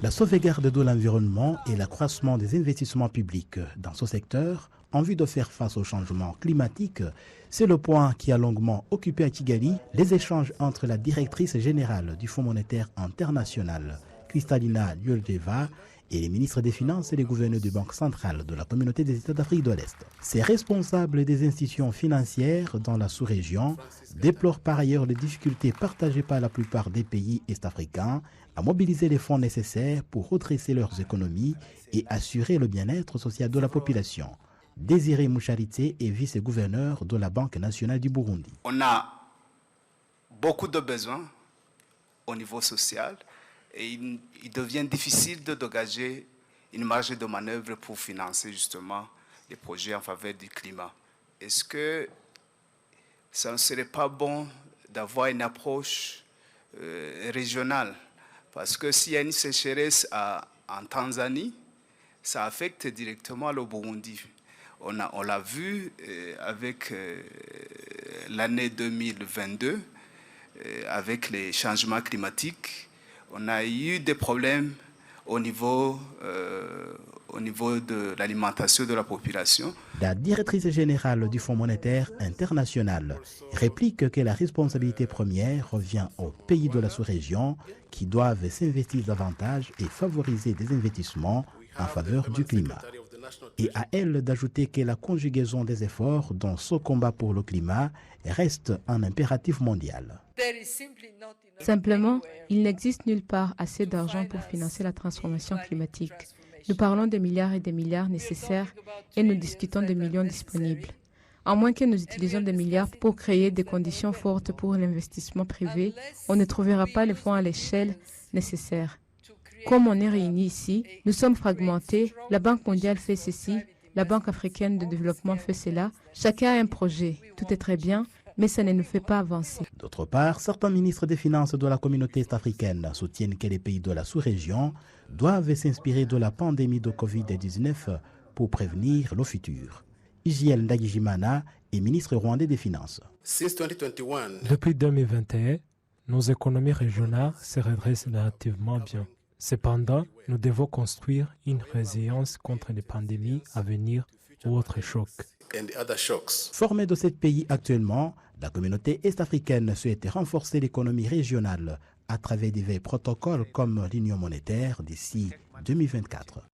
La sauvegarde de l'environnement et l'accroissement des investissements publics dans ce secteur en vue de faire face au changement climatique, c'est le point qui a longuement occupé à Kigali les échanges entre la directrice générale du Fonds monétaire international, Kristalina Georgieva, et les ministres des Finances et les gouverneurs de banque centrale de la communauté des États d'Afrique de l'Est. Ces responsables des institutions financières dans la sous-région déplorent par ailleurs les difficultés partagées par la plupart des pays est-africains à mobiliser les fonds nécessaires pour redresser leurs économies et assurer le bien-être social de la population. Désiré Moucharité est vice-gouverneur de la Banque nationale du Burundi. On a beaucoup de besoins au niveau social et il devient difficile de dégager une marge de manœuvre pour financer justement les projets en faveur du climat. Est-ce que ça ne serait pas bon d'avoir une approche régionale? Parce que s'il y a une sécheresse en Tanzanie, ça affecte directement le Burundi. On l'a vu avec l'année 2022, avec les changements climatiques. On a eu des problèmes au niveau de l'alimentation de la population. La directrice générale du Fonds monétaire international réplique que la responsabilité première revient aux pays de la sous-région qui doivent s'investir davantage et favoriser des investissements en faveur du climat. Et à elle d'ajouter que la conjugaison des efforts dans ce combat pour le climat reste un impératif mondial. Simplement, il n'existe nulle part assez d'argent pour financer la transformation climatique. Nous parlons des milliards et des milliards nécessaires et nous discutons de millions disponibles. À moins que nous utilisions des milliards pour créer des conditions fortes pour l'investissement privé, on ne trouvera pas les fonds à l'échelle nécessaire. Comme on est réunis ici, nous sommes fragmentés, la Banque mondiale fait ceci, la Banque africaine de développement fait cela, chacun a un projet, tout est très bien, mais ça ne nous fait pas avancer. D'autre part, certains ministres des Finances de la communauté est-africaine soutiennent que les pays de la sous-région doivent s'inspirer de la pandémie de Covid-19 pour prévenir le futur. Igiel Ndagijimana est ministre rwandais des Finances. Depuis 2021, nos économies régionales se redressent relativement bien. Cependant, nous devons construire une résilience contre les pandémies à venir ou autres chocs. Formée de 7 pays actuellement, la communauté est-africaine souhaite renforcer l'économie régionale à travers divers protocoles comme l'Union monétaire d'ici 2024.